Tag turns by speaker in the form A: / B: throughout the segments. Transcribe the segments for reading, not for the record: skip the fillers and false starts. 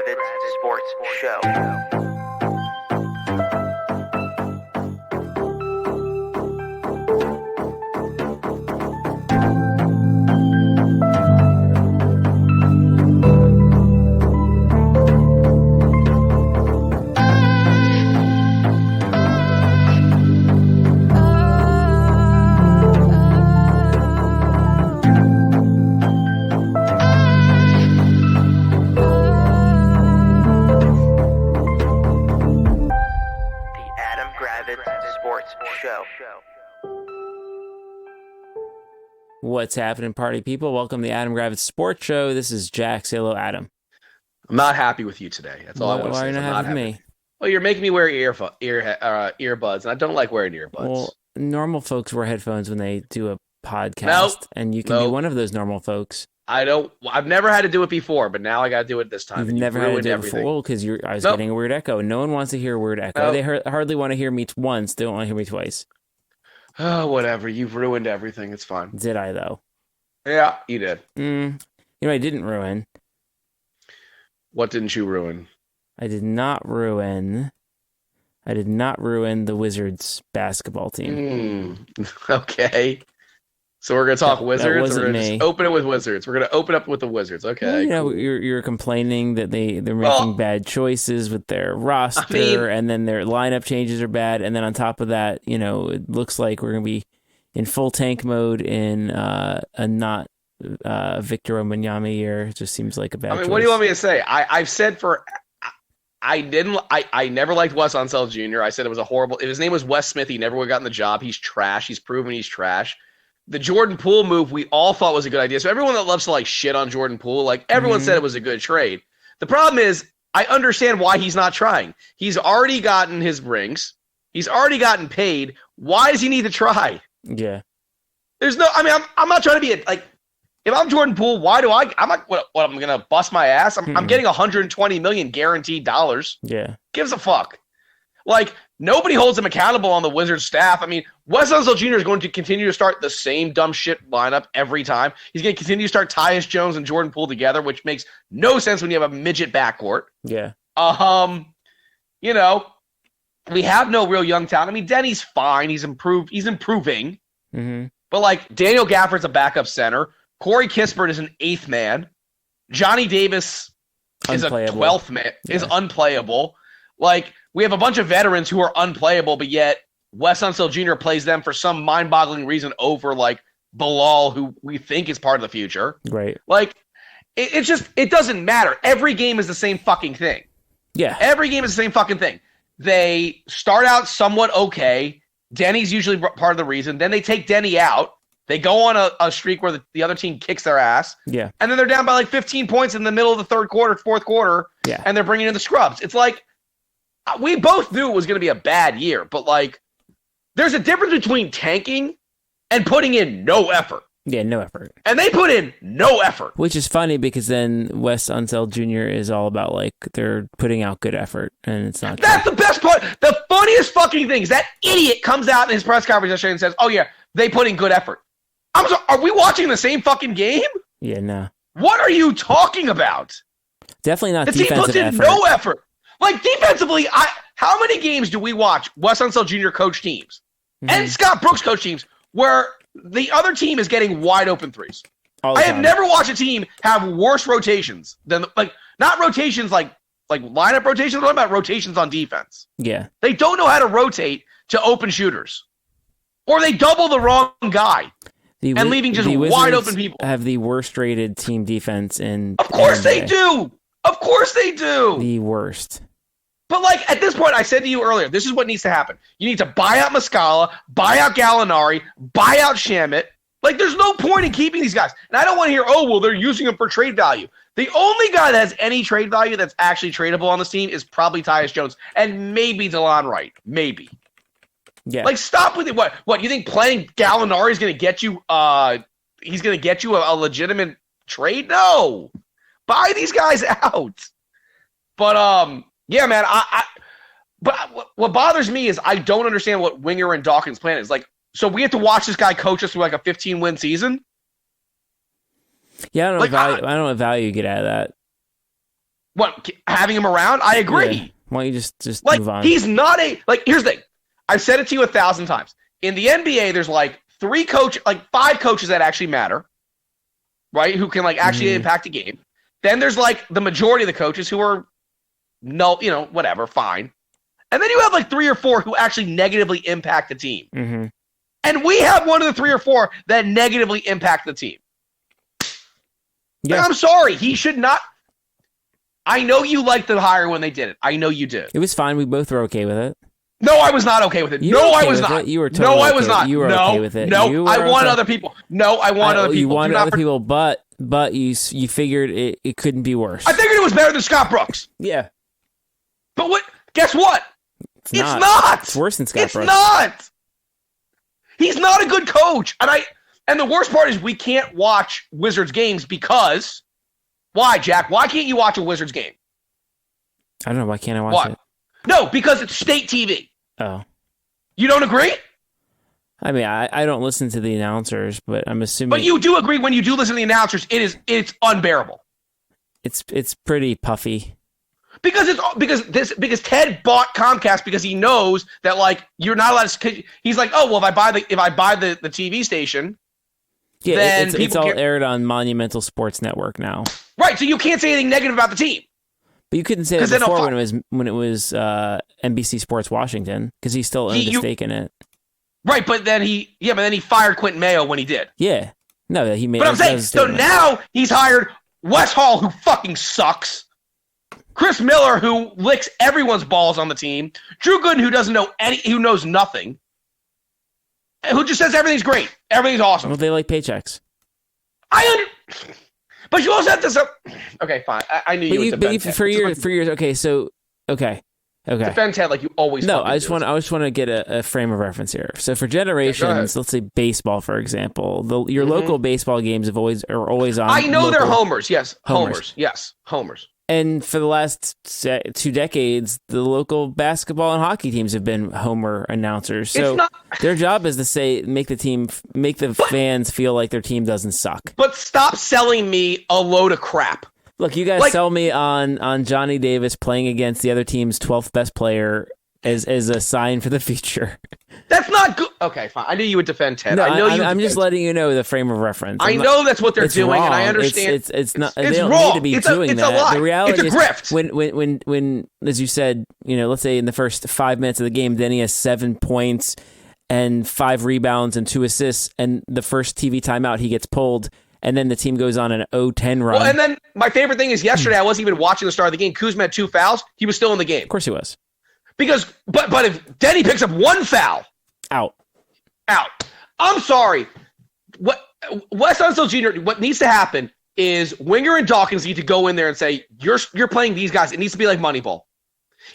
A: Gravitz Sports Show.
B: What's happening, party people? Welcome to the Adam Gravitz Sports Show. This is Jack. Say hello, Adam.
C: I'm not happy with you today. That's all I want to say.
B: Why are you not happy with me?
C: Well, you're making me wear earbuds, and I don't like wearing earbuds.
B: Well, normal folks wear headphones when they do a podcast, and you can be one of those normal folks.
C: I've never had to do it before, but now I got to do it this time.
B: You've never had to do it before because I was getting a weird echo. No one wants to hear a weird echo. They hardly want to hear me once. They don't want to hear me twice.
C: Oh, whatever. You've ruined everything. It's fine.
B: Did I, though?
C: Yeah, you did.
B: I didn't ruin.
C: What didn't you ruin?
B: I did not ruin the Wizards basketball team.
C: Okay. So we're going to talk Wizards?
B: That wasn't me.
C: Just open it with Wizards. We're going to open up with the Wizards. Okay.
B: Well, cool. You're complaining that they're making bad choices with their roster, and then their lineup changes are bad, and then on top of that, it looks like we're going to be in full tank mode in a not Victor Wembanyama year. It just seems like a bad choice.
C: What do you want me to say? I've said I never liked Wes Unseld Jr. I said it was a horrible. If his name was Wes Smith, he never would have gotten the job. He's trash. He's proven he's trash. The Jordan Poole move we all thought was a good idea. So everyone that loves to shit on Jordan Poole, everyone said it was a good trade. The problem is I understand why he's not trying. He's already gotten his rings. He's already gotten paid. Why does he need to try?
B: Yeah.
C: There's no. I'm not trying to be if I'm Jordan Poole, why do I'm not. What I'm gonna bust my ass. I'm getting $120 million guaranteed dollars.
B: Yeah.
C: Gives a fuck. Nobody holds him accountable on the Wizards staff. Wes Unseld Jr. is going to continue to start the same dumb shit lineup every time. He's going to continue to start Tyus Jones and Jordan Poole together, which makes no sense when you have a midget backcourt.
B: Yeah.
C: We have no real young talent. Denny's fine. He's improved. He's improving.
B: Mm-hmm.
C: But Daniel Gafford's a backup center. Corey Kispert is an 8th man. Johnny Davis is a 12th man. Yeah. Is unplayable. We have a bunch of veterans who are unplayable, but yet Wes Unseld Jr. plays them for some mind-boggling reason over Bilal, who we think is part of the future.
B: Right.
C: It doesn't matter. Every game is the same fucking thing.
B: Yeah.
C: Every game is the same fucking thing. They start out somewhat okay. Denny's usually part of the reason. Then they take Denny out. They go on a streak where the other team kicks their ass.
B: Yeah.
C: And then they're down by 15 points in the middle of the third quarter, fourth quarter.
B: Yeah.
C: And they're bringing in the scrubs. It's we both knew it was going to be a bad year, but there's a difference between tanking and putting in no effort.
B: Yeah, no effort.
C: And they put in no effort.
B: Which is funny because then Wes Unseld Jr. is all about they're putting out good effort, and it's not.
C: That's the best part. The funniest fucking thing is that idiot comes out in his press conference yesterday and says, "Oh yeah, they put in good effort." I'm sorry, are we watching the same fucking game?
B: Yeah, no.
C: What are you talking about?
B: Definitely not
C: the
B: defensive
C: team puts in no effort. Defensively, how many games do we watch Wes Unseld Jr. coach teams and Scott Brooks coach teams where the other team is getting wide open threes? I have never watched a team have worse rotations than not rotations like lineup rotations. I'm talking about rotations on defense.
B: Yeah,
C: they don't know how to rotate to open shooters, or they double the wrong guy and leaving just wide open people.
B: Have the worst rated team defense in.
C: Of course they do. Of course they do.
B: The worst.
C: But at this point, I said to you earlier, this is what needs to happen. You need to buy out Muscala, buy out Gallinari, buy out Shamet. There's no point in keeping these guys. And I don't want to hear, they're using them for trade value. The only guy that has any trade value that's actually tradable on this team is probably Tyus Jones and maybe DeLon Wright. Maybe.
B: Yeah.
C: Stop with it. What you think playing Gallinari is going to get you? He's going to get you a legitimate trade? No. Buy these guys out. But yeah, man. But what bothers me is I don't understand what Winger and Dawkins' plan is. So we have to watch this guy coach us through a 15-win season.
B: Yeah, I don't know what value you get out of that.
C: What, having him around? I agree.
B: Yeah. Why don't you just
C: like,
B: move on?
C: He's not here's the thing. I've said it to you 1,000 times. In the NBA, there's like 5 coaches that actually matter, right? Who can like actually impact the game. Then there's like the majority of the coaches who are whatever, fine. And then you have like 3 or 4 who actually negatively impact the team.
B: Mm-hmm.
C: And we have one of the 3 or 4 that negatively impact the team.
B: Yeah.
C: Like, I'm sorry. He should not. I know you liked the hire when they did it. I know you did.
B: It was fine. We both were okay with it.
C: No, I was not okay with it. I was not.
B: You were totally
C: I was not.
B: You were okay with it.
C: No, I want other people. No, I want other people.
B: You wanted other people, but you figured it couldn't be worse.
C: I figured it was better than Scott Brooks.
B: Yeah.
C: But what? Guess what? It's not.
B: It's worse than Scott Brooks.
C: It's not. He's not a good coach. And the worst part is we can't watch Wizards games because why, Jack? Why can't you watch a Wizards game?
B: I don't know. Why can't I watch it?
C: No, because it's state TV.
B: Oh.
C: You don't agree?
B: I mean, I don't listen to the announcers, but I'm assuming.
C: But you do agree when you do listen to the announcers, it's unbearable.
B: It's pretty puffy.
C: Because Ted bought Comcast because he knows that like you're not allowed to. He's like, oh well, if I buy the TV station,
B: yeah,
C: then
B: it's all aired on Monumental Sports Network now.
C: Right, so you can't say anything negative about the team.
B: But you couldn't say that before when it was NBC Sports Washington because he still owned a stake in it.
C: Right, but then he fired Quentin Mayo when he did.
B: Yeah, no, he made.
C: But I'm saying so now he's hired Wes Hall, who fucking sucks. Chris Miller, who licks everyone's balls on the team. Drew Gooden, who knows nothing. Who just says everything's great, everything's awesome.
B: Well, they like paychecks.
C: But you also have to. Okay, fine. I knew you would defend Ted.
B: For years. Okay, so okay.
C: Defend Ted like you always.
B: No, I just want to get a frame of reference here. So for generations, let's say baseball, for example, your local baseball games are always on.
C: I know they're homers. Yes, homers. Yes, homers.
B: And for the last 2 decades, the local basketball and hockey teams have been homer announcers. So their job is to make the fans feel like their team doesn't suck.
C: But stop selling me a load of crap.
B: Look, you guys sell me on Johnny Davis playing against the other team's 12th best player as a sign for the future. That's not good. Okay, fine. I knew you would defend Ted. No, I'm just letting you know the frame of reference. I know that's what they're doing, wrong. And I understand. It's not.
C: It's
B: they don't
C: wrong.
B: need to be doing that.
C: A lie.
B: The reality
C: it's a grift.
B: Is when as you said, let's say in the first 5 minutes of the game, then he has 7 points and 5 rebounds and 2 assists, and the first TV timeout he gets pulled. And then the team goes on an 0-10 run.
C: Well, and then my favorite thing is yesterday I wasn't even watching the start of the game. Kuzma had 2 fouls. He was still in the game.
B: Of course he was.
C: Because, but if Denny picks up 1 foul.
B: Out.
C: I'm sorry. Wes Unseld Jr., what needs to happen is Winger and Dawkins need to go in there and say, you're playing these guys. It needs to be like Moneyball.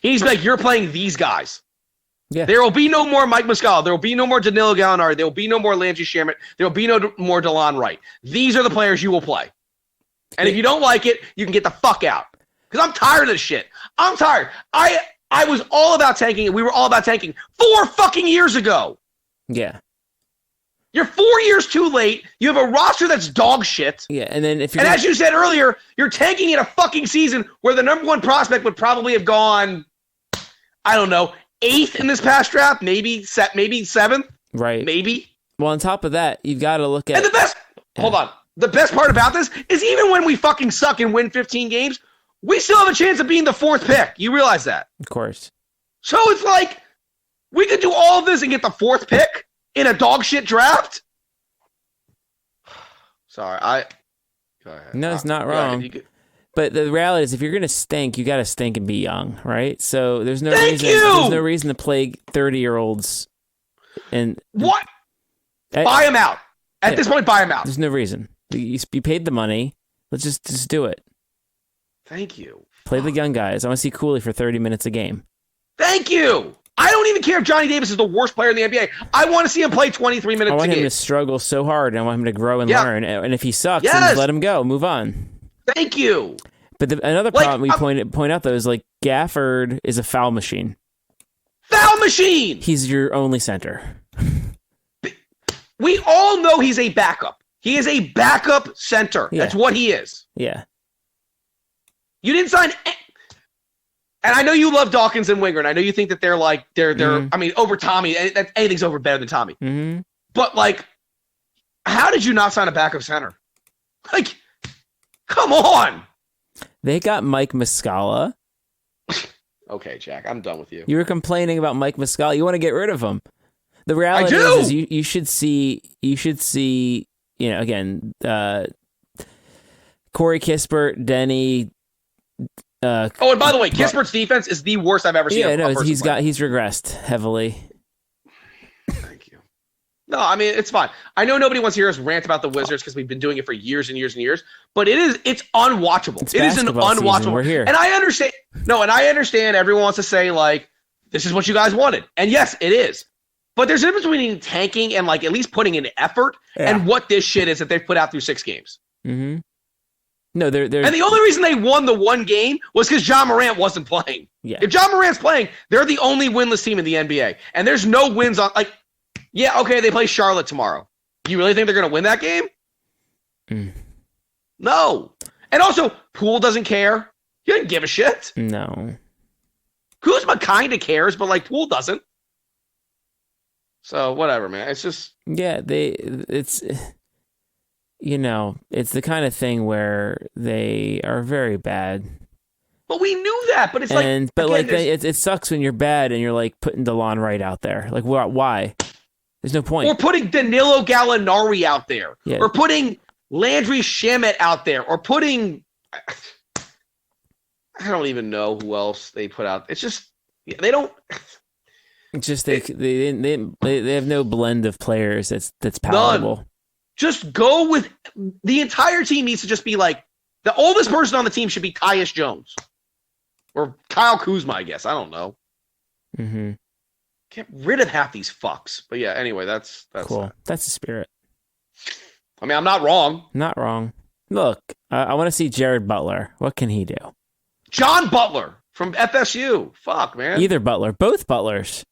C: He needs to be like, you're playing these guys. Yeah. There will be no more Mike Muscala. There will be no more Danilo Gallinari. There will be no more Landry Shamet. There will be no more DeLon Wright. These are the players you will play. And if you don't like it, you can get the fuck out. Because I'm tired of this shit. I'm tired. I was all about tanking, and we were all about tanking 4 fucking years ago.
B: Yeah.
C: You're 4 years too late. You have a roster that's dog shit.
B: Yeah, and then
C: as you said earlier, you're tanking in a fucking season where the number 1 prospect would probably have gone, I don't know, 8th in this past draft, maybe 7th.
B: Right.
C: Maybe.
B: Well, on top of that, you've got to look at...
C: And hold on. The best part about this is even when we fucking suck and win 15 games, we still have a chance of being the 4th pick. You realize that?
B: Of course.
C: So it's like, we could do all of this and get the 4th pick in a dog shit draft? Sorry, go ahead.
B: No, it's not wrong. But the reality is, if you're going to stink, you got to stink and be young, right? So there's no reason to play 30-year-olds. And
C: what? Buy them out. At this point, buy them out.
B: There's no reason. You paid the money. Let's just do it.
C: Thank you.
B: Play the young guys. I want to see Cooley for 30 minutes a game.
C: Thank you. I don't even care if Johnny Davis is the worst player in the NBA. I want to see him play 23 minutes a game.
B: I want him to struggle so hard, and I want him to grow and learn. And if he sucks, then just let him go. Move on.
C: Thank you.
B: But another problem we point out, though, is like Gafford is a foul machine.
C: Foul machine!
B: He's your only center.
C: We all know he's a backup. He is a backup center. Yeah. That's what he is.
B: Yeah.
C: You didn't sign. And I know you love Dawkins and Winger, and I know you think that they're like I mean, over Tommy. Anything's over better than Tommy.
B: Mm-hmm.
C: But like, how did you not sign a backup center? Like, come on.
B: They got Mike Muscala.
C: Okay, Jack, I'm done with you.
B: You were complaining about Mike Muscala. You want to get rid of him. The reality is you should see, again, Corey Kispert, Denny.
C: And by the way, Kispert's defense is the worst I've ever seen.
B: Yeah, no, he's regressed heavily.
C: Thank you. No, I mean, it's fine. I know nobody wants to hear us rant about the Wizards because we've been doing it for years and years and years, but it's unwatchable. It is an unwatchable.
B: Season. We're here.
C: And I understand. No, and I understand everyone wants to say, like, this is what you guys wanted. And yes, it is. But there's a difference between tanking and, like, at least putting in effort and what this shit is that they've put out through 6 games.
B: Mm-hmm. No, they're
C: and the only reason they won the one game was because John Morant wasn't playing.
B: Yeah.
C: If John Morant's playing, they're the only winless team in the NBA. And there's no wins on, like, yeah, okay, they play Charlotte tomorrow. You really think they're going to win that game? No. And also, Poole doesn't care. He doesn't give a shit.
B: No.
C: Kuzma kind of cares, but, like, Poole doesn't. So, whatever, man. It's just...
B: Yeah, it's the kind of thing where they are very bad.
C: But we knew that, but it's
B: it sucks when you're bad and you're, like, putting DeLon Wright out there. Like, why? There's no point.
C: Or putting Danilo Gallinari out there.
B: Yeah.
C: Or putting Landry Shamet out there. Or putting... I don't even know who else they put out. It's just... They don't...
B: It's just they have no blend of players that's palatable.
C: None. Just go with... The entire team needs to just be like... The oldest person on the team should be Tyus Jones. Or Kyle Kuzma, I guess. I don't know.
B: Mm-hmm.
C: Get rid of half these fucks. But yeah, anyway, that's
B: cool.
C: That.
B: That's the spirit.
C: I mean, I'm not wrong.
B: Not wrong. Look, I want to see Jared Butler. What can he do?
C: John Butler from FSU. Fuck, man.
B: Either Butler. Both Butlers.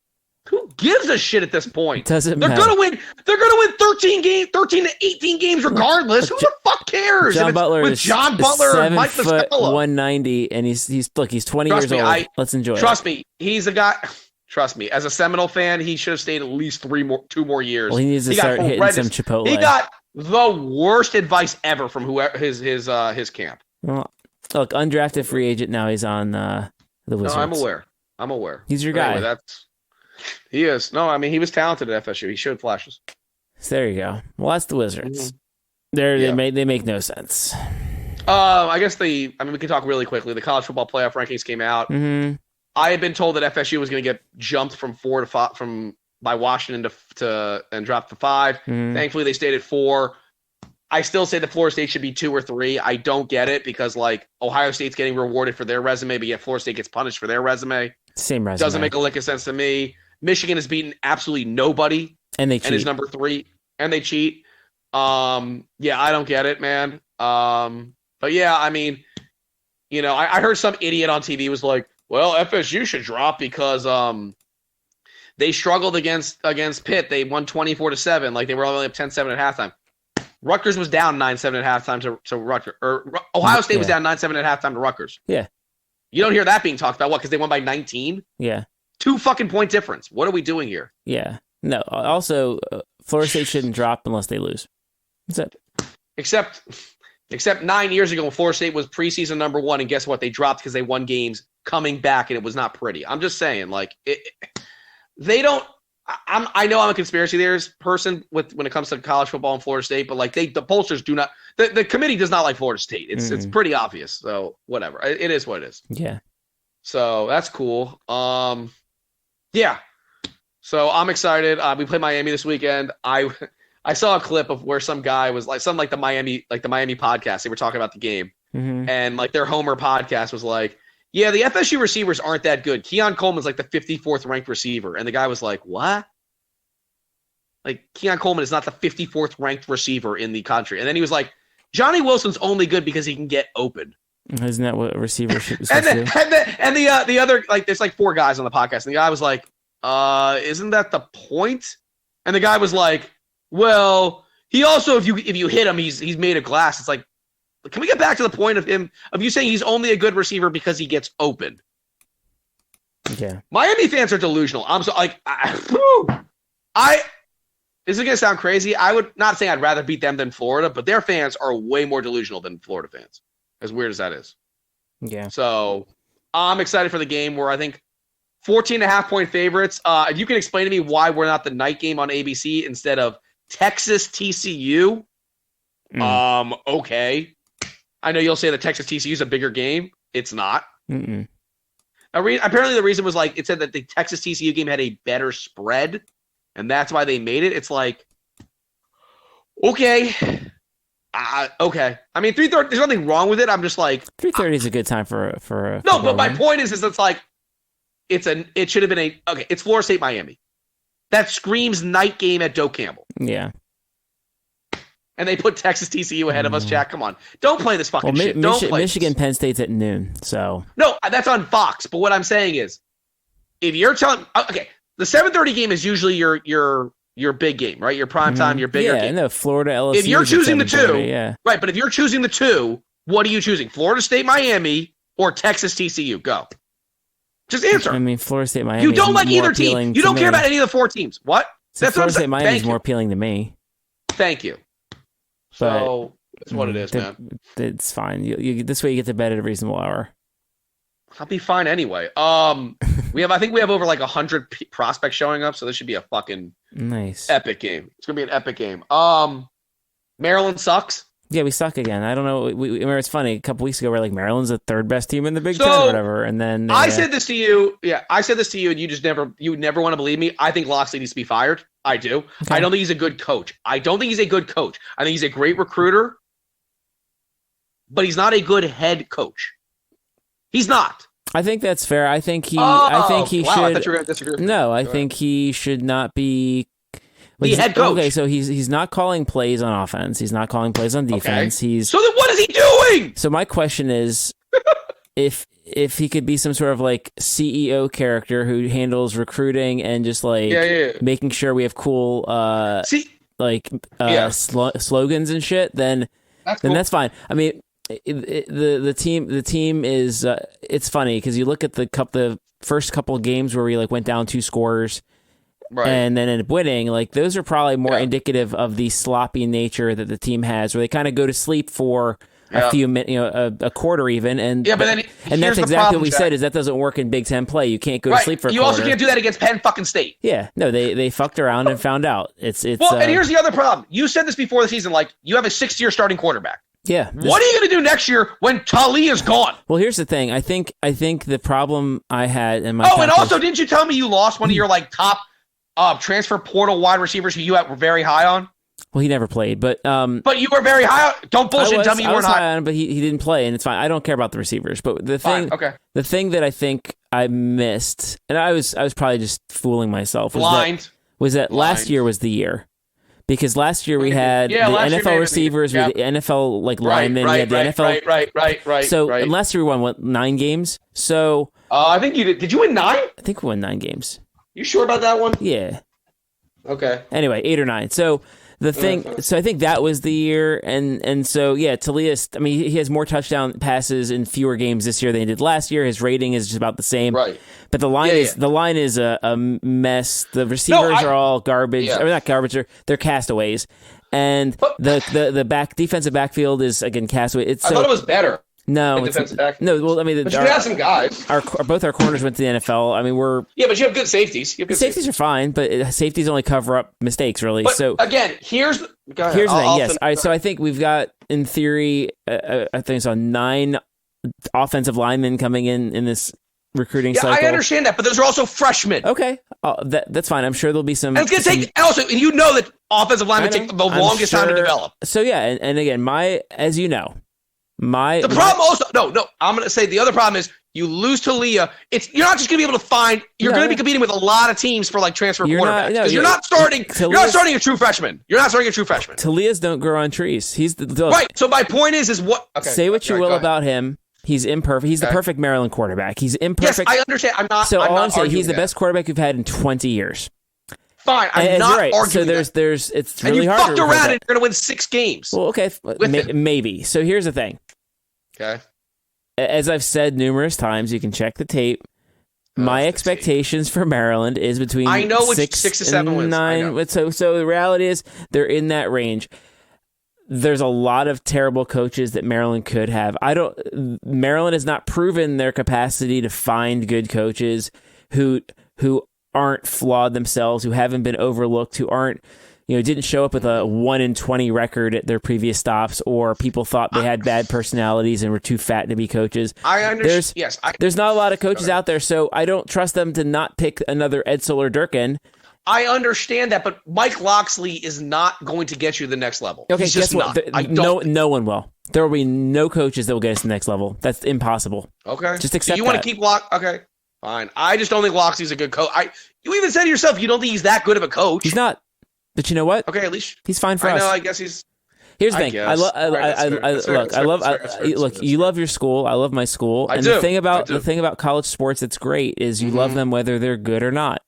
C: Who gives a shit at this point?
B: Doesn't
C: matter. They're gonna win 13 to 18 games regardless. Who the fuck cares?
B: John Butler
C: with John Butler and Mike Muscala.
B: 190, and he's 20 years old. Let's enjoy it.
C: Trust me, he's a guy. Trust me, as a Seminole fan, he should have stayed at least 2 more years.
B: Well, he needs to start hitting some Chipotle.
C: He got the worst advice ever from whoever his camp.
B: Well, look, undrafted free agent now. He's on the Wizards.
C: No, I'm aware.
B: He's your guy.
C: Anyway, he is. No, I mean, he was talented at FSU. He showed flashes.
B: So there you go. Well, that's the Wizards.
C: Mm-hmm.
B: They make no sense.
C: I guess we can talk really quickly. The college football playoff rankings came out.
B: Mm-hmm.
C: I had been told that FSU was going to get jumped from 4 to 5 by Washington and dropped to 5.
B: Mm-hmm.
C: Thankfully, they stayed at 4. I still say that Florida State should be 2 or 3. I don't get it because, like, Ohio State's getting rewarded for their resume, but yet Florida State gets punished for their resume.
B: Same resume.
C: Doesn't make a lick of sense to me. Michigan has beaten absolutely nobody.
B: And they cheat.
C: And is number 3. And they cheat. Yeah, I don't get it, man. But yeah, I mean, I heard some idiot on TV was like, well, FSU should drop because they struggled against Pitt. They won 24-7. Like, they were only up 10-7 at halftime. Rutgers was down 9-7 at halftime to Rutgers. Or Ohio State was down 9-7 at halftime to Rutgers.
B: Yeah.
C: You don't hear that being talked about. What, because they won by 19?
B: Yeah.
C: 2 fucking point difference. What are we doing here?
B: Yeah. No, also, Florida State shouldn't drop unless they lose. That's it.
C: Except 9 years ago when Florida State was preseason number 1, and guess what? They dropped because they won games coming back, and it was not pretty. I'm just saying, like, they don't. I know I'm a conspiracy theorist person when it comes to college football and Florida State, but like the pollsters do not. The committee does not like Florida State. It's pretty obvious. So whatever. It is what it is.
B: Yeah.
C: So that's cool. Yeah. So I'm excited. We play Miami this weekend. I saw a clip of where some guy was like the Miami podcast. They were talking about the game, and like their Homer podcast was like, yeah, the FSU receivers aren't that good. Keon Coleman's like the 54th ranked receiver. And the guy was like, what? Like, Keon Coleman is not the 54th ranked receiver in the country. And then he was like, Johnny Wilson's only good because he can get open.
B: Isn't that what a receiver should do?
C: And the other, like, there's like 4 guys on the podcast. And the guy was like, isn't that the point? And the guy was like, well, he also, if you hit him, he's made of glass. It's like, Can we get back to the point of you saying he's only a good receiver because he gets open?
B: Yeah.
C: Miami fans are delusional. I'm so like, this is going to sound crazy. I would not say I'd rather beat them than Florida, but their fans are way more delusional than Florida fans, as weird as that is.
B: Yeah.
C: So I'm excited for the game where I think 14.5-point favorites. You can explain to me why we're not the night game on ABC instead of Texas TCU. Okay. I know you'll say that Texas TCU is a bigger game. It's not.
B: Mm-mm.
C: Apparently the reason was like it said that the Texas TCU game had a better spread, and that's why they made it. It's like, okay. Okay. I mean, 3:30. There's nothing wrong with it. I'm just like
B: 3:30 is a good time for a
C: no. But my point is it's like it should have been it's Florida State Miami. That screams night game at Doak Campbell.
B: Yeah.
C: And they put Texas TCU ahead of us, Jack. Come on. Don't play this fucking shit.
B: Michigan, Penn State's at noon, so.
C: No, that's on Fox. But what I'm saying is, if you're telling the 7:30 game is usually your big game, right? Your prime time, your bigger game.
B: Yeah, no, Florida LSU.
C: If you're choosing the two,
B: yeah.
C: right, but if you're choosing the two, what are you choosing? Florida State Miami or Texas TCU? Go. Just answer.
B: I mean, Florida State Miami.
C: You don't like either team. You don't care about any of the four teams. What?
B: So
C: that's
B: Florida
C: what I'm saying.
B: State Miami is more appealing to me.
C: Thank you. So that's what it is, man.
B: It's fine. This way you get to bed at a reasonable hour.
C: I'll be fine anyway. I think we have over like 100 prospects showing up, so this should be a fucking
B: nice
C: epic game. It's gonna be an epic game. Maryland sucks.
B: Yeah, we suck again. I don't know. I remember it's funny. A couple weeks ago, we're like Maryland's the third best team in the Big Ten or whatever, and then
C: I said this to you. Yeah, I said this to you, and you never want to believe me. I think Loxley needs to be fired. I do. Okay. I don't think he's a good coach. I think he's a great recruiter, but he's not a good head coach. He's not.
B: I think that's fair. I think he should.
C: I thought you were going to disagree with me.
B: No, I think he should not be.
C: The head coach.
B: Okay, so he's not calling plays on offense. He's not calling plays on defense.
C: Okay. So then what is he doing?
B: So my question is, if he could be some sort of like CEO character who handles recruiting and just like making sure we have cool slogans and shit, then that's fine. I mean, the team is it's funny because you look at the first couple of games where we like went down 2 scores. Right. And then ended up winning. Like those are probably more indicative of the sloppy nature that the team has, where they kind of go to sleep for a few minutes, a quarter even, and
C: but then
B: and that's exactly what we said. Is that doesn't work in Big Ten play? You can't go to sleep for a quarter.
C: You also can't do that against Penn fucking State.
B: Yeah, no, they fucked around and found out. It's
C: well, and here's the other problem. You said this before the season, like you have a 6-year starting quarterback.
B: Yeah.
C: What are you going to do next year when Tali is gone?
B: Well, here's the thing. I think the problem I had in my
C: and also didn't you tell me you lost one of your like top transfer portal wide receivers who you were very high on?
B: Well, he never played, but
C: you were very high on. Don't bullshit. Tell me you weren't high
B: on him, but he didn't play, and it's fine. I don't care about the receivers, but the thing that I think I missed, and I was probably just fooling myself, was that last year was the year. Because last year we had the NFL receivers, we had the NFL linemen, we had the NFL.
C: Right.
B: So last year we won 9 games. So
C: I think you did. Did you win 9?
B: I think we won 9 games.
C: You sure about that one?
B: Yeah.
C: Okay.
B: Anyway, 8 or 9. So the thing, so I think that was the year, and so Talia. I mean, he has more touchdown passes in fewer games this year than he did last year. His rating is just about the same.
C: Right.
B: But the line is a mess. The receivers are all garbage.
C: Yeah.
B: Or not garbage. They're castaways, and the defensive backfield is again castaway.
C: I thought it was better.
B: No,
C: defensive back.
B: No. Well, I mean,
C: but you have some guys.
B: Both our corners went to the NFL. I mean,
C: but you have good safeties.
B: Safeties are fine, but safeties only cover up mistakes, really.
C: But
B: so
C: again, here's the thing.
B: Yes. All right. So I think we've got, in theory, I think it's 9 offensive linemen coming in this recruiting cycle.
C: I understand that, but those are also freshmen.
B: Okay, that's fine. I'm sure there'll be some.
C: And it's going to take also, and you know that offensive linemen take the longest time to develop.
B: So yeah, and again, as you know. The problem also I'm going to say the other problem is you lose to Leah. You're not just going to be able to find. You're going to be competing with a lot of teams for like transfer quarterbacks because you're not starting a true freshman. You're not starting a true freshman. Talia's don't grow on trees. He's the
C: right. So my point is what? Okay,
B: say what you will about him. He's imperfect. He's the perfect Maryland quarterback. He's imperfect.
C: Yes, I understand. I'm
B: saying he's the best quarterback we've had in 20 years.
C: Fine, I'm not arguing.
B: So there's it's really
C: and you
B: hard.
C: Fucked around and you're going to win 6 games.
B: Well, okay, maybe. So here's the thing.
C: Okay.
B: As I've said numerous times, you can check the tape. My expectations for Maryland is between 6
C: to 7 wins.
B: 9. So the reality is they're in that range. There's a lot of terrible coaches that Maryland could have. Maryland has not proven their capacity to find good coaches who aren't flawed themselves, who haven't been overlooked, who aren't, didn't show up with a 1-20 record at their previous stops, or people thought they had bad personalities and were too fat to be coaches.
C: I understand.
B: There's not a lot of coaches out there, so I don't trust them to not pick another Edsel or Durkin.
C: I understand that, but Mike Locksley is not going to get you to the next level.
B: Okay,
C: He's
B: guess
C: just
B: what?
C: not.
B: No one will. There will be no coaches that will get us to the next level. That's impossible.
C: Okay.
B: Just accept
C: you want to keep Okay, fine. I just don't think Locksley's a good coach. You even said to yourself you don't think he's that good of a coach.
B: He's not. But you know what?
C: Okay, at least
B: he's fine for us.
C: I guess he's.
B: Here's the thing. Look, you love your school. I love my school. And the thing about college sports that's great is you love them whether they're good or not.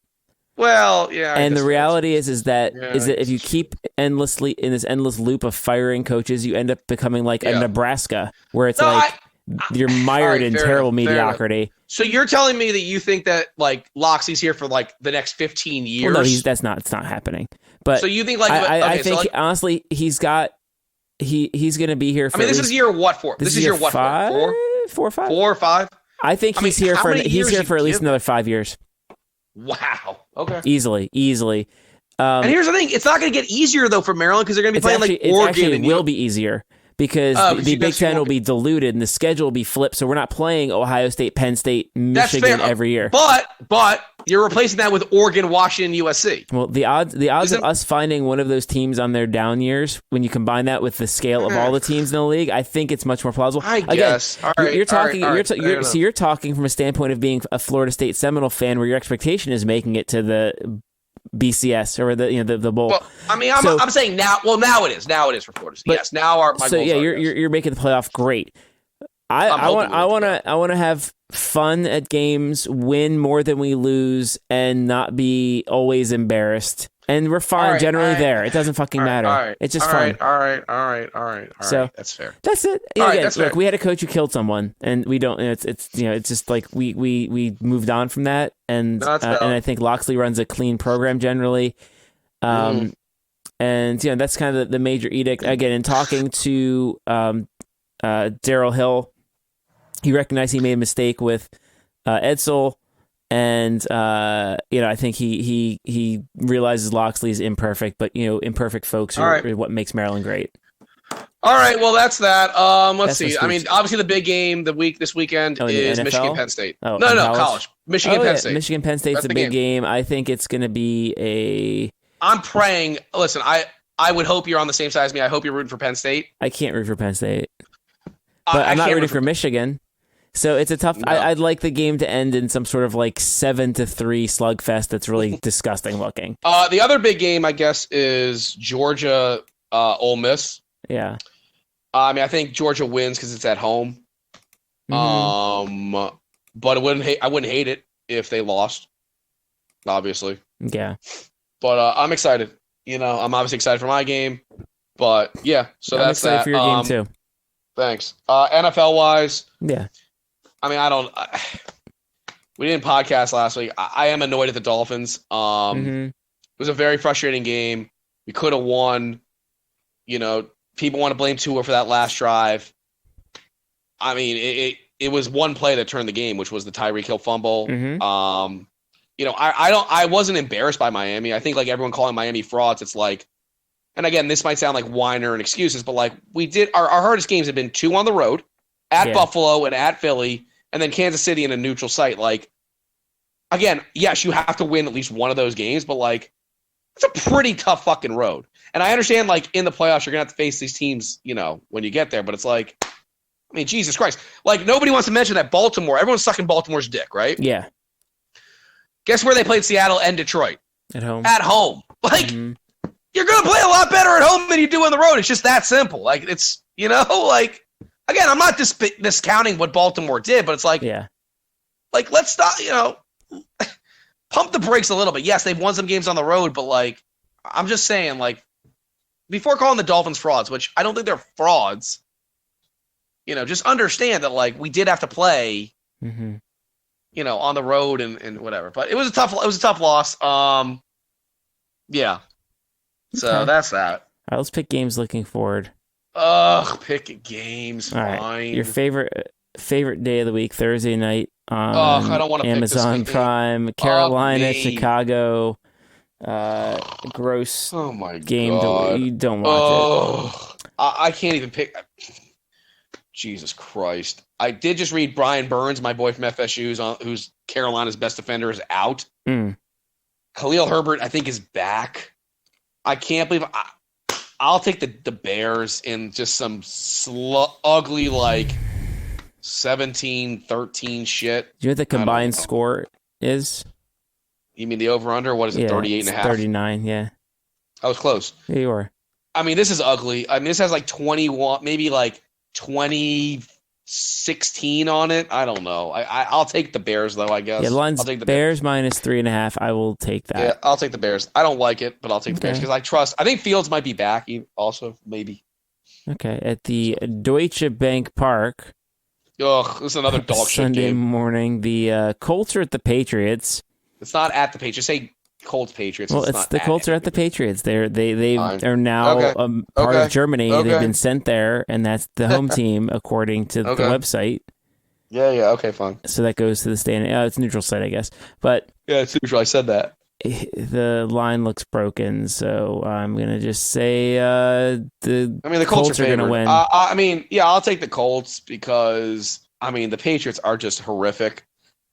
C: Well, yeah.
B: And the reality is that if you keep endlessly in this endless loop of firing coaches, you end up becoming like a Nebraska, where it's you're mired in terrible mediocrity.
C: So you're telling me that you think that like Loxley's here for like the next 15 years?
B: Well, no, it's not happening. But
C: so you think like
B: I think honestly he's going to be here for.
C: I mean, this is year what for? This is year what for?
B: 4 or 5.
C: 4 or 5.
B: I think he's here for at least another 5 years.
C: Wow. Okay.
B: Easily.
C: And here's the thing: it's not going to get easier though for Maryland because they're going to be playing like Oregon.
B: It will be easier because the Big Ten will be diluted and the schedule will be flipped. So we're not playing Ohio State, Penn State, Michigan every year.
C: But you're replacing that with Oregon, Washington, USC.
B: Well, the odds of us finding one of those teams on their down years, when you combine that with the scale of all the teams in the league, I think it's much more plausible.
C: I guess.
B: You're talking from a standpoint of being a Florida State Seminole fan, where your expectation is making it to the BCS or the bowl.
C: Well, I mean, I'm saying now. Well, now it is. Now it is for Florida State. Yes. Now you're making the playoff great. I want to have fun at games, win more than we lose, and not be always embarrassed. And we're fine generally there. It doesn't fucking matter. It's just fun. All right. So
B: that's
C: fair.
B: That's it.
C: That's
B: look,
C: fair.
B: we had a coach who killed someone, and we don't. It's just like we moved on from that, and I think Locksley runs a clean program generally. And that's kind of the major edict. Again, in talking to Daryl Hill, he recognized he made a mistake with Edsel, and I think he realizes Locksley's imperfect, but imperfect folks are what makes Maryland great.
C: All right, well that's that. Let's see. I mean, obviously the big game this weekend is Michigan Penn State.
B: No,
C: college. Michigan Penn State.
B: Michigan Penn State's a big game. I think it's going to be
C: I'm praying. Listen, I would hope you're on the same side as me. I hope you're rooting for Penn State.
B: I can't root for Penn State, but I'm not rooting for Michigan. So it's a tough. No. I'd like the game to end in some sort of like 7-3 slugfest that's really disgusting looking.
C: The other big game, I guess, is Georgia Ole Miss.
B: Yeah.
C: I mean, I think Georgia wins because it's at home.
B: Mm-hmm.
C: But I wouldn't hate it if they lost. Obviously.
B: Yeah.
C: But I'm excited. I'm obviously excited for my game. But yeah, so
B: I'm
C: that's
B: excited
C: that.
B: for your game too.
C: Thanks. NFL wise.
B: Yeah.
C: I mean, we didn't podcast last week. I am annoyed at the Dolphins. It was a very frustrating game. We could have won. People want to blame Tua for that last drive. I mean, it was one play that turned the game, which was the Tyreek Hill fumble.
B: Mm-hmm.
C: I wasn't embarrassed by Miami. I think like everyone calling Miami frauds, it's like, and again, this might sound like whiner and excuses, but like we did our hardest games have been 2 on the road, at Buffalo and at Philly, and then Kansas City in a neutral site. Like, again, yes, you have to win at least one of those games, but like, it's a pretty tough fucking road. And I understand, like, in the playoffs, you're going to have to face these teams, when you get there. But it's like, I mean, Jesus Christ. Like, nobody wants to mention that Baltimore, everyone's sucking Baltimore's dick, right?
B: Yeah.
C: Guess where they played Seattle and Detroit?
B: At home.
C: At home. Like, you're going to play a lot better at home than you do on the road. It's just that simple. Like, it's, like, again, I'm not discounting what Baltimore did, but it's like,
B: yeah.
C: Like, let's stop, pump the brakes a little bit. Yes, they've won some games on the road, but like I'm just saying, like before calling the Dolphins frauds, which I don't think they're frauds, just understand that like we did have to play, on the road and whatever. But it was a tough loss. Yeah. So that's that.
B: All right, let's pick games looking forward.
C: Pick games.
B: All
C: Fine.
B: right. Your favorite day of the week, Thursday night on
C: I don't want to
B: Amazon
C: pick this
B: Prime, Carolina, Chicago. Gross.
C: Oh my
B: game.
C: God.
B: You don't watch it.
C: I can't even pick. Jesus Christ! I did just read Brian Burns, my boy from FSU, who's Carolina's best defender, is out. Khalil Herbert, I think, is back. I can't believe I'll take the Bears in just some ugly like 17-13 shit.
B: Do you know what the combined score is?
C: You mean the over-under? What is it, 38.5?
B: 39, yeah.
C: I was close.
B: Yeah, you were.
C: I mean, this is ugly. I mean, this has like 21, maybe like 2016 on it. I don't know. I'll take the Bears, though, I guess.
B: Yeah, line's
C: I'll take the
B: Bears minus 3.5. I will take that.
C: Yeah, I'll take the Bears. I don't like it, but I'll take the Bears because I think Fields might be back also, maybe.
B: Okay, at the Deutsche Bank Park.
C: Ugh, this is another dog shit
B: Sunday
C: game.
B: morning. The Colts are at the Patriots.
C: It's not at the Patriots. Say Colts Patriots.
B: Well, it's the Colts are at the Patriots. They are now part of Germany.
C: Okay.
B: They've been sent there, and that's the home team according to the website.
C: Yeah. Okay, fine.
B: So that goes to the stand. It's neutral site, I guess. But
C: yeah, it's neutral. I said that.
B: The line looks broken, so I'm gonna just say the
C: Colts
B: are gonna win.
C: I'll take the Colts because the Patriots are just horrific.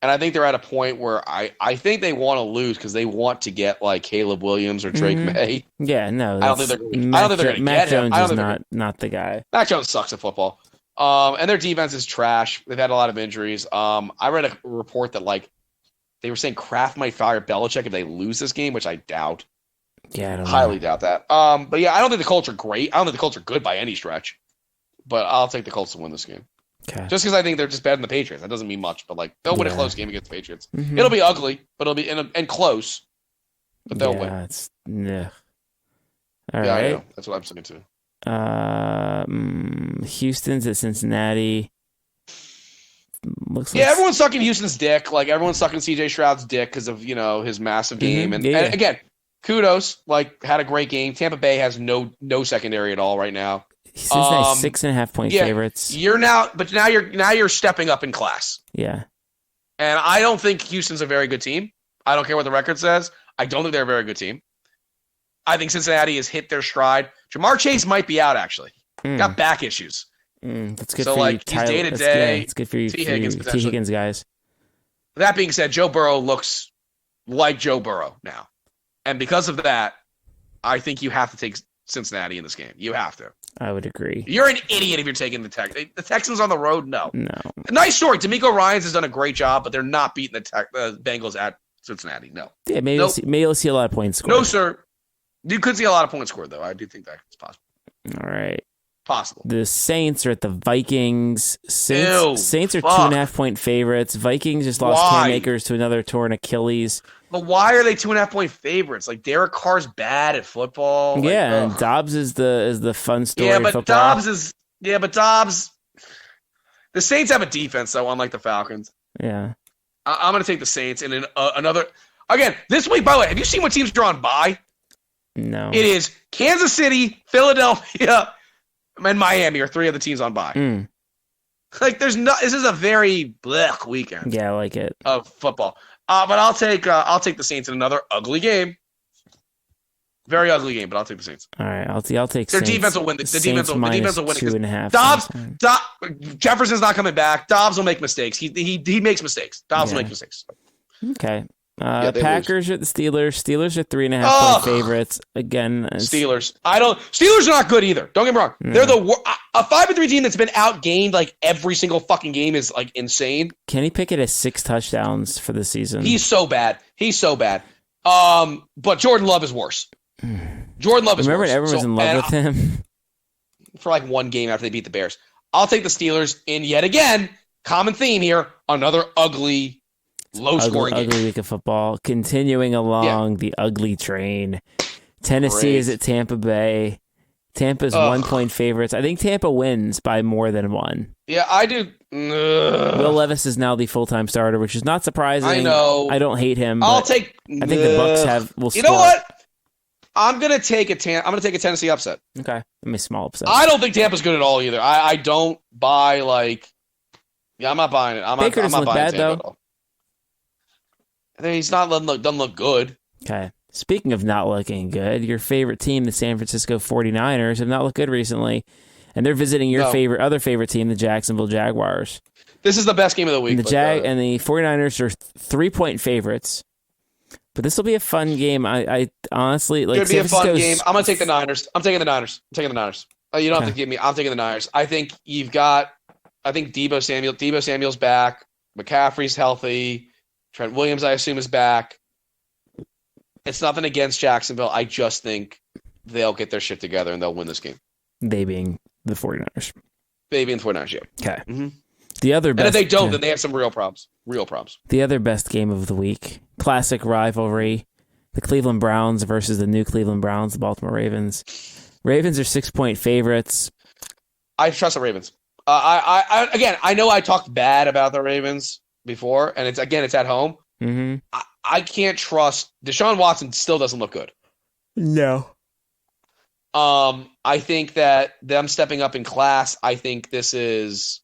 C: And I think they're at a point where I think they want to lose because they want to get like Caleb Williams or Drake May.
B: Yeah, no.
C: I don't think they're going to get him.
B: Mac Jones is not the guy.
C: Mac Jones sucks at football. And their defense is trash. They've had a lot of injuries. I read a report that like they were saying Kraft might fire Belichick if they lose this game, which I doubt.
B: Yeah, I don't
C: highly doubt that. But yeah, I don't think the Colts are great. I don't think the Colts are good by any stretch. But I'll take the Colts to win this game.
B: Okay.
C: Just because I think they're just better than the Patriots. That doesn't mean much, but like they'll win a close game against the Patriots. It'll be ugly, but it'll be and close. But they'll win.
B: All right.
C: I know. That's what I'm saying too.
B: Houston's at Cincinnati. Looks
C: everyone's sucking Houston's dick. Like everyone's sucking CJ Stroud's dick because of his massive game. And again, kudos. Like had a great game. Tampa Bay has no secondary at all right now.
B: Cincinnati's 6.5 point favorites.
C: Now you're stepping up in class.
B: Yeah.
C: And I don't think Houston's a very good team. I don't care what the record says. I don't think they're a very good team. I think Cincinnati has hit their stride. Jamar Chase might be out actually. Got back issues.
B: That's good
C: so
B: for
C: like
B: you.
C: he's day to day.
B: It's good for you.
C: T. Higgins
B: guys.
C: That being said, Joe Burrow looks like Joe Burrow now. And because of that, I think you have to take Cincinnati in this game. You have to.
B: I would agree.
C: You're an idiot if you're taking the Texans on the road. No. Nice story. D'Amico Ryans has done a great job, but they're not beating the Bengals at Cincinnati. No.
B: Yeah, maybe you'll see a lot of points scored.
C: No, sir. You could see a lot of points scored, though. I do think that's possible.
B: All right.
C: Possible.
B: The Saints are at the Vikings. Saints are 2.5 point favorites. Vikings just lost Cam Akers to another torn Achilles.
C: But why are they 2.5 point favorites? Like Derek Carr's bad at football.
B: And Dobbs is the fun story.
C: Yeah, but
B: football.
C: Dobbs. The Saints have a defense though, unlike the Falcons.
B: Yeah,
C: I'm going to take the Saints and another. Again, this week, by the way, have you seen what teams are on bye?
B: No.
C: It is Kansas City, Philadelphia, and Miami are three of the teams on bye. Like, this is a very blech weekend.
B: Yeah, I like it.
C: Of football. But I'll take the Saints in another ugly game. Very ugly game, but I'll take the Saints.
B: All right, I'll take
C: their
B: Saints.
C: Defense will win. The defense will win.
B: 2.5.
C: Dobbs, Jefferson's not coming back. Dobbs will make mistakes. He makes mistakes. Dobbs will make mistakes.
B: Okay. Packers are the Steelers. Steelers are 3.5 point favorites. Again,
C: Steelers. Steelers are not good either. Don't get me wrong. They're a 5-3 team that's been outgained like every single fucking game is like insane.
B: Kenny Pickett has 6 touchdowns for the season.
C: He's so bad. But Jordan Love is worse. Jordan Love is worse.
B: Remember when everyone was in love with him?
C: For like one game after they beat the Bears. I'll take the Steelers in yet again. Common theme here. Another ugly Low-scoring game.
B: Ugly week of football. Continuing along the ugly train. Tennessee is at Tampa Bay. Tampa's 1-point favorites. I think Tampa wins by more than one.
C: Yeah, I do.
B: Will Levis is now the full-time starter, which is not surprising.
C: I know.
B: I don't hate him.
C: I
B: think the Bucks will.
C: You know what? I'm gonna take a Tennessee upset.
B: Okay, I mean small upset.
C: I don't think Tampa's good at all either. I don't buy I'm not buying it.
B: Baker
C: I'm not
B: look
C: buying
B: bad
C: Tampa
B: though.
C: at all. I think he's not doesn't look good.
B: Okay. Speaking of not looking good, your favorite team, the San Francisco 49ers, have not looked good recently, and they're visiting your other favorite team, the Jacksonville Jaguars.
C: This is the best game of the week.
B: And the 49ers are 3-point favorites. But this will be a fun game. I honestly like.
C: It's gonna be a fun game. I'm gonna take the Niners. I'm taking the Niners. You don't have to give me. I'm taking the Niners. I think Deebo Samuel's back. McCaffrey's healthy. Trent Williams, I assume, is back. It's nothing against Jacksonville. I just think they'll get their shit together and they'll win this game.
B: They being the 49ers.
C: They being the 49ers, yeah.
B: Okay.
C: Mm-hmm.
B: The other best,
C: and if they don't, then they have some real problems.
B: The other best game of the week, classic rivalry, the Cleveland Browns versus the new Cleveland Browns, the Baltimore Ravens. Ravens are 6-point favorites.
C: I trust the Ravens. I know I talked bad about the Ravens before, and it's at home.
B: Mm-hmm.
C: I can't trust Deshaun Watson. Still doesn't look good.
B: No.
C: I think that them stepping up in class. I think this is.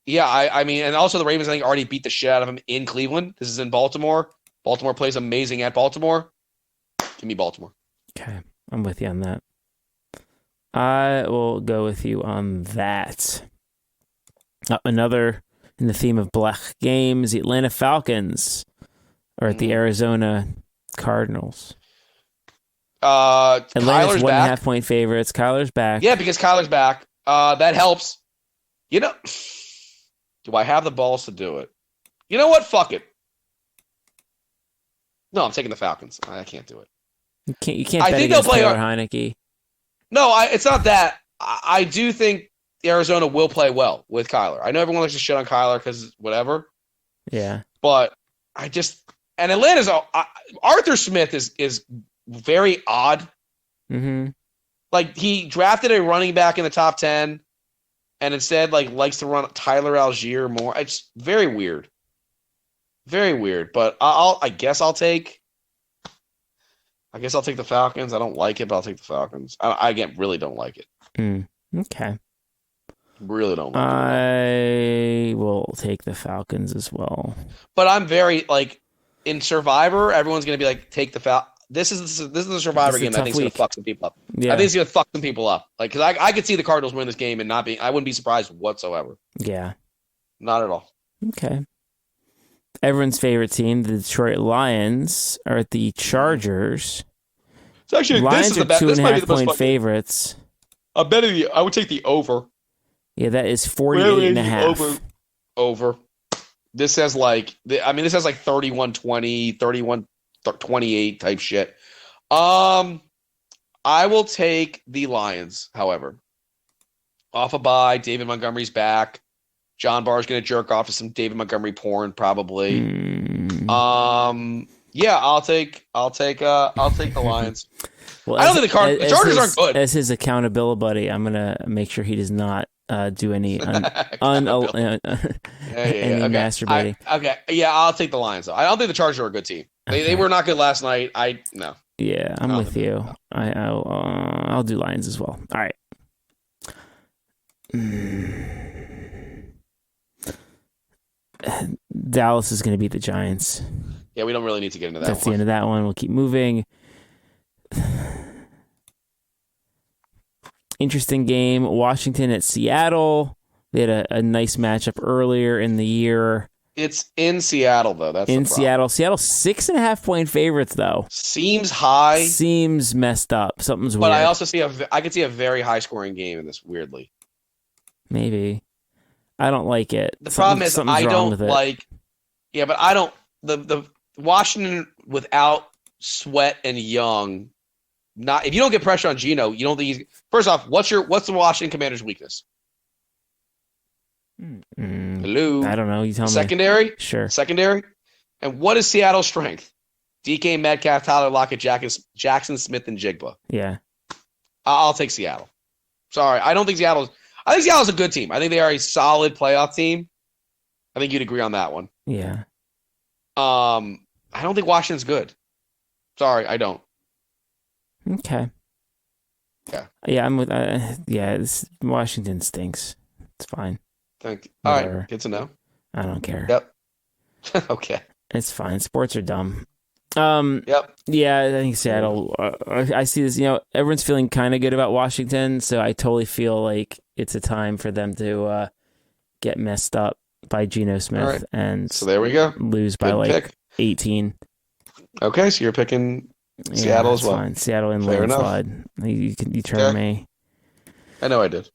C: Yeah, I mean, and also the Ravens, I think, already beat the shit out of them in Cleveland. This is in Baltimore. Baltimore plays amazing at Baltimore. Give me Baltimore.
B: Okay, I'm with you on that. I will go with you on that. Another in the theme of black games, the Atlanta Falcons are at the Arizona Cardinals.
C: Atlanta's
B: Atlanta's 1.5
C: back.
B: point favorites. Kyler's back.
C: Yeah, because Kyler's back. That helps. You know, do I have the balls to do it? You know what? Fuck it. No, I'm taking the Falcons. I can't do it.
B: You can't bet against Taylor Heineke.
C: No, it's not that. I do think Arizona will play well with Kyler. I know everyone likes to shit on Kyler because whatever.
B: Yeah.
C: But and Atlanta's Arthur Smith is very odd.
B: Mm-hmm.
C: Like he drafted a running back in the top 10 and instead likes to run Tyler Algier more. It's very weird. Very weird. But I guess I'll take the Falcons. I don't like it, but I'll take the Falcons. I again really don't like it.
B: Okay.
C: Really don't like
B: it. I will take the Falcons as well.
C: But I'm very in Survivor, everyone's gonna be like, take the Falcons. This is the Survivor game. I think it's gonna fuck some people up. Yeah. I think it's gonna fuck some people up. Because I could see the Cardinals win this game and I wouldn't be surprised whatsoever.
B: Yeah.
C: Not at all.
B: Okay. Everyone's favorite team, the Detroit Lions, are at the Chargers.
C: It's actually
B: Lions
C: this is
B: are
C: the best.
B: 2.5 point favorites.
C: I would take the over.
B: Yeah, that is 48.5.
C: Over. This has this has 31-20, 31-28 type shit. I will take the Lions, however. Off a bye, David Montgomery's back. John Barr's gonna jerk off to some David Montgomery porn, probably. Yeah, I'll take the Lions.
B: Well,
C: I don't think the Chargers aren't good.
B: As his accountability buddy, I'm gonna make sure he does not do any masturbating.
C: Yeah, I'll take the Lions though. I don't think the Chargers are a good team. They were not good last night. No.
B: Yeah, I'm with you. I'll do Lions as well. All right. Dallas is going to beat the Giants.
C: Yeah, we don't really need to get into that.
B: That's the end of that one. We'll keep moving. Interesting game. Washington at Seattle. They had a nice matchup earlier in the year.
C: It's in Seattle, though. That's in
B: Seattle. Seattle's 6.5 point favorites, though.
C: Seems high.
B: Seems messed up. Something's weird.
C: But I also I could see a very high scoring game in this. Weirdly,
B: maybe. I don't like it.
C: The problem is I don't like. Yeah, but I don't. The Washington without Sweat and Young. Not if you don't get pressure on Geno, you don't think he's. First off, what's the Washington Commanders' weakness? Hello.
B: I don't know. You tell me.
C: Secondary?
B: Sure.
C: Secondary? And what is Seattle's strength? DK Metcalf, Tyler Lockett, Jackson Smith, and Jigba.
B: Yeah.
C: I'll take Seattle. Sorry, I think Seattle's a good team. I think they are a solid playoff team. I think you'd agree on that one.
B: Yeah.
C: I don't think Washington's good. Sorry, I don't.
B: Okay.
C: Yeah.
B: Yeah, I'm with. Washington stinks. It's fine.
C: Thank you. All
B: Whatever.
C: right, good to know.
B: I don't care.
C: Yep. Okay.
B: It's fine. Sports are dumb.
C: Yep.
B: Yeah, I think Seattle. I see this. Everyone's feeling kind of good about Washington, so I totally feel like it's a time for them to get messed up by Geno Smith and
C: so there we go.
B: Lose by
C: Good pick.
B: 18.
C: Okay, so you're picking Seattle as well.
B: Fine. Seattle in
C: Fair
B: landslide. You turn me.
C: I know I did.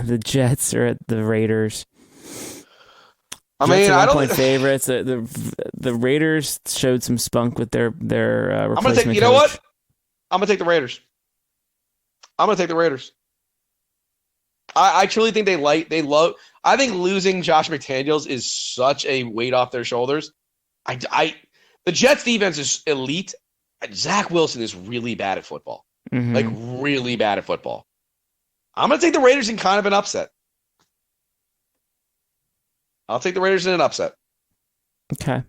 B: The Jets are at the Raiders.
C: I mean, I don't.
B: Favorites. The Raiders showed some spunk with their replacement.
C: I'm gonna take. You know what? I'm gonna take the Raiders. I truly think they love. I think losing Josh McDaniels is such a weight off their shoulders. The Jets defense is elite. Zach Wilson is really bad at football.
B: Mm-hmm.
C: Like really bad at football. I'm gonna take the Raiders in kind of an upset. I'll take the Raiders in an upset.
B: Okay.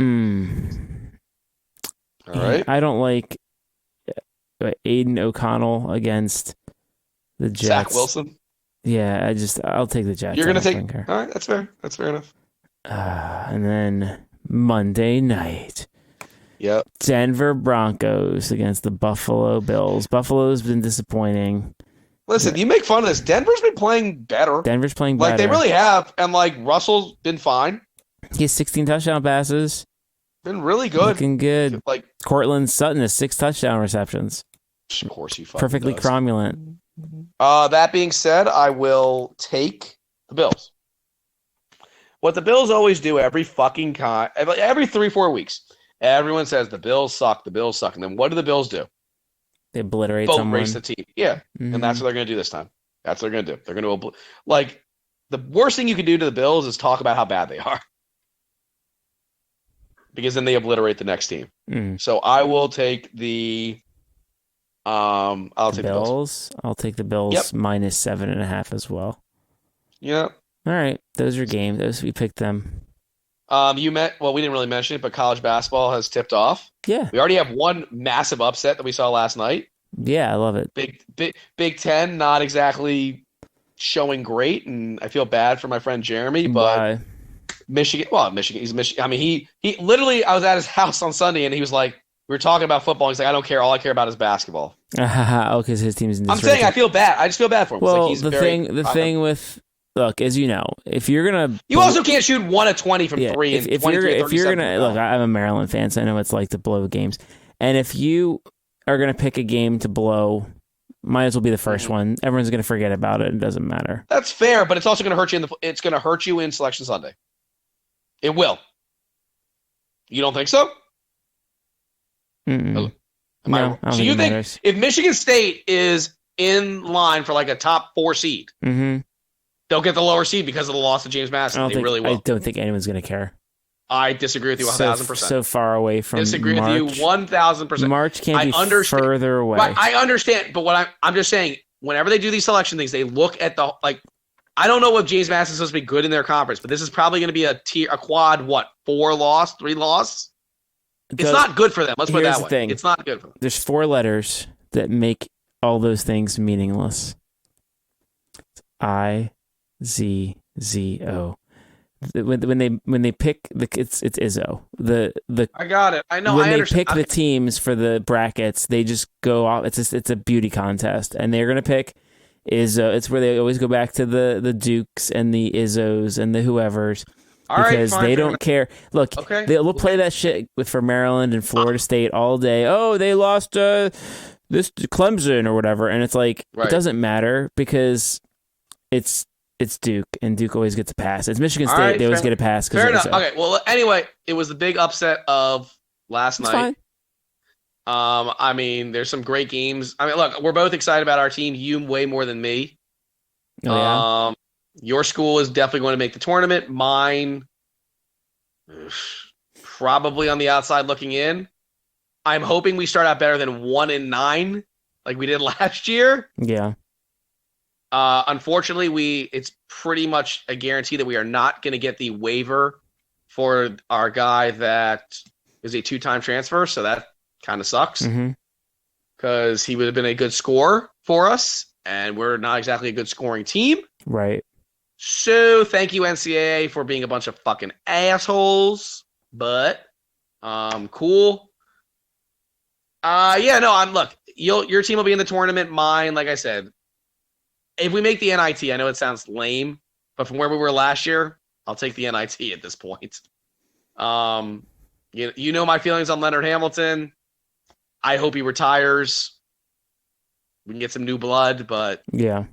C: All right.
B: I don't like Aiden O'Connell against the Jets.
C: Zach Wilson.
B: Yeah, I'll take the Jets.
C: You're gonna take. All right, that's fair. That's fair enough.
B: And then Monday night.
C: Yep.
B: Denver Broncos against the Buffalo Bills. Buffalo's been disappointing.
C: Listen, you make fun of this. Denver's been playing better. Like, they really have. And, Russell's been fine.
B: He has 16 touchdown passes.
C: Been really good.
B: Looking good.
C: Like
B: Cortland Sutton has 6 touchdown receptions.
C: Of course he fucking
B: Perfectly
C: does.
B: cromulent.
C: That being said, I will take the Bills. What the Bills always do every 3-4 weeks, everyone says the Bills suck, and then what do the Bills do?
B: They obliterate
C: Boat
B: someone.
C: race the team. Yeah,
B: Mm-hmm.
C: and that's what they're going to do this time. That's what they're going to do. They're going to the worst thing you can do to the Bills is talk about how bad they are, because then they obliterate the next team.
B: Mm.
C: So I will take the I'll take the Bills.
B: I'll take the Bills.
C: Yep.
B: -7.5 as well.
C: Yeah.
B: All right, those are games. We picked them.
C: We didn't really mention it, but college basketball has tipped off.
B: Yeah.
C: We already have one massive upset that we saw last night.
B: Yeah, I love it.
C: Big Ten, not exactly showing great, and I feel bad for my friend Jeremy, but
B: Why?
C: Michigan, he's Michigan. I mean, he literally, I was at his house on Sunday, and he was like, we were talking about football. He's like, I don't care. All I care about is basketball.
B: Oh, because his team's in
C: I'm saying I feel bad. I just feel bad for him.
B: Well,
C: It's
B: the thing with, look, as you know, if you're gonna,
C: you also can't shoot 1 of 20 from 3.
B: If you're gonna look, I'm a Maryland fan, so I know what it's like to blow games. And if you are gonna pick a game to blow, might as well be the first one. Everyone's gonna forget about it. It doesn't matter.
C: That's fair, but it's also gonna hurt you it's gonna hurt you in Selection Sunday. It will. You don't think so?
B: No, I don't
C: so
B: think
C: you
B: it
C: think
B: matters.
C: if Michigan State is in line for like a top 4 seed, they'll get the lower seed because of the loss of James Madison? They really will.
B: I don't think anyone's going to care.
C: I disagree with you 1,000%.
B: So far away from
C: disagree
B: March.
C: with you 1,000%.
B: March can't be further away.
C: Right, I understand, but what I'm just saying, whenever they do these selection things, they look at the I don't know if James Madison's supposed to be good in their conference, but this is probably going to be a quad 4 loss, 3 loss. It's not good for them. Let's put it that way.
B: Thing.
C: It's not good for them.
B: There's 4 letters that make all those things meaningless. IZZO. When they pick it's Izzo.
C: I got it. I know.
B: When
C: I
B: they
C: understand.
B: pick the teams for the brackets, they just go off. It's a beauty contest, and they're gonna pick Izzo. It's where they always go back to the Dukes and the Izzos and the whoever's. Because they don't care. Look, they'll play that shit for Maryland and Florida State all day. Oh, they lost this Clemson or whatever, and it's like it doesn't matter because it's Duke, and Duke always gets a pass. It's Michigan State; they always get a pass.
C: Fair enough. Okay. Well, anyway, it was the big upset of last night.
B: Fine.
C: I mean, there's some great games. I mean, look, we're both excited about our team. You way more than me.
B: Oh, yeah?
C: Your school is definitely going to make the tournament. Mine, probably on the outside looking in. I'm hoping we start out better than 1-9, like we did last year.
B: Yeah.
C: Unfortunately, it's pretty much a guarantee that we are not going to get the waiver for our guy that is a 2-time transfer. So that kind of sucks because he would have been a good scorer for us, and we're not exactly a good scoring team.
B: Right.
C: So thank you, NCAA, for being a bunch of fucking assholes. But cool. Look, your team will be in the tournament. Mine, like I said, if we make the NIT, I know it sounds lame, but from where we were last year, I'll take the NIT at this point. You know my feelings on Leonard Hamilton. I hope he retires. We can get some new blood, but
B: yeah,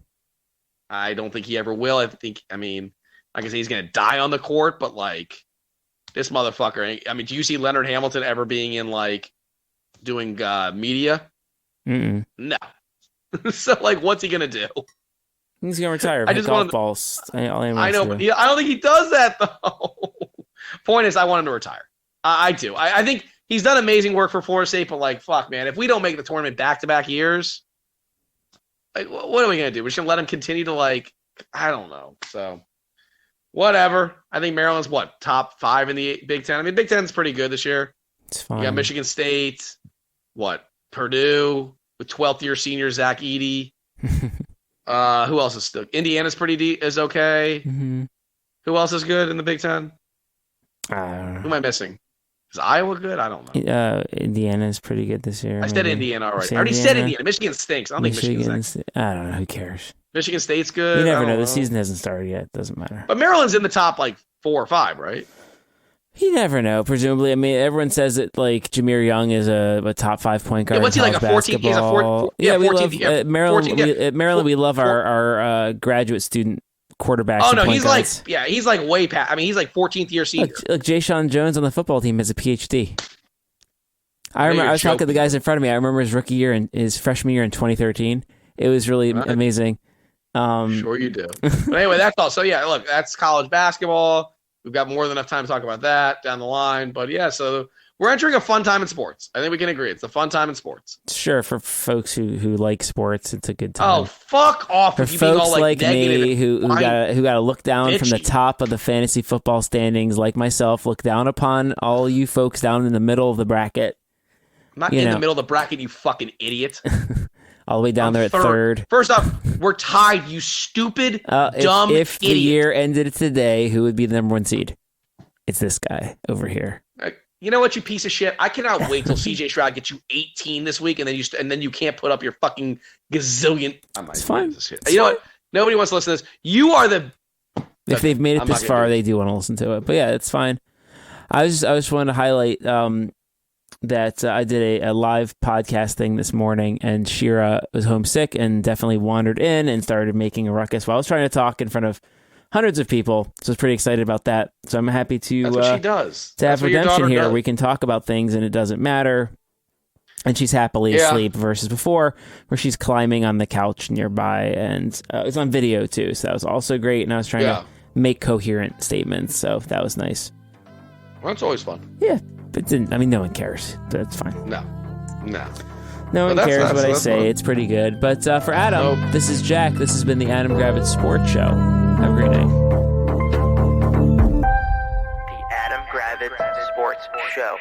C: I don't think he ever will. I mean, like I say, he's going to die on the court, but like this motherfucker. I mean, do you see Leonard Hamilton ever being in like doing media?
B: Mm-mm.
C: No. So like, what's he going to do?
B: He's going to retire.
C: I just
B: golf balls. I
C: know, but I don't think he does that though. Point is, I want him to retire. I do. I think he's done amazing work for Florida State, but like, fuck, man, if we don't make the tournament back-to-back years, like, what are we gonna do? We're just gonna let him continue to like, I don't know. So, whatever. I think Maryland's top 5 in the Big Ten. I mean, Big Ten's pretty good this year.
B: It's fine.
C: You got Michigan State, Purdue with 12th-year senior Zach Edey. Who else is still? Indiana's is okay.
B: Mm-hmm.
C: Who else is good in the Big Ten?
B: I don't know.
C: Who am I missing? Is Iowa good? I don't know.
B: Indiana's pretty good this year.
C: I said Indiana already. I already said Indiana. Michigan stinks. I don't think Michigan's that good.
B: I don't know. Who cares?
C: Michigan State's good.
B: You never know. The season hasn't started yet. Doesn't matter.
C: But Maryland's in the top like 4 or 5, right?
B: You never know. Presumably, I mean, everyone says that like Jameer Young is a top 5 point guard.
C: Yeah, what's he like a 14th? He's a 14th.
B: Yeah, we
C: 14th,
B: love Maryland.
C: 14th,
B: at Maryland, we love our graduate student quarterbacks.
C: Oh no, he's
B: guards.
C: he's like way past. I mean, he's like 14th year senior.
B: Look, Jay Sean Jones on the football team has a PhD. I remember I was talking to the guys in front of me. I remember his rookie year and his freshman year in 2013. It was really amazing.
C: Sure you do. But anyway, that's all. So yeah, look, that's college basketball. We've got more than enough time to talk about that down the line. But yeah, so we're entering a fun time in sports. I think we can agree. It's a fun time in sports.
B: Sure, for folks who like sports, it's a good time.
C: Oh, fuck off!
B: For
C: with you
B: folks
C: being all, like
B: me who got to look down
C: bitchy
B: from the top of the fantasy football standings, like myself, look down upon all you folks down in the middle of the bracket.
C: I'm not in the middle of the bracket, you fucking idiot.
B: All the way down there at third.
C: First off, we're tied, you stupid, dumb
B: if
C: idiot.
B: The year ended today, who would be the number 1 seed? It's this guy over here.
C: You know what, you piece of shit? I cannot wait till CJ Stroud gets you 18 this week, and then you can't put up your fucking gazillion.
B: It's fine.
C: You know what? Nobody wants to listen to this. You are the.
B: If they've made it this far, they do want to listen to it. But yeah, it's fine. I just wanted to highlight that I did a live podcast thing this morning, and Shira was homesick and definitely wandered in and started making a ruckus while I was trying to talk in front of hundreds of people. So I was pretty excited about that. So I'm happy to
C: That's what she does.
B: To have redemption here. We can talk about things and it doesn't matter. And she's happily asleep versus before, where she's climbing on the couch nearby, and it's on video too. So that was also great. And I was trying to make coherent statements, so that was nice.
C: Well, it's always fun.
B: Yeah, but no one cares. That's fine.
C: No
B: one cares what I say. Fun. It's pretty good. But for Adam, This is Jack. This has been the Adam Gravitz Sports Show. Have a great day.
A: The Adam Gravitz Sports Show.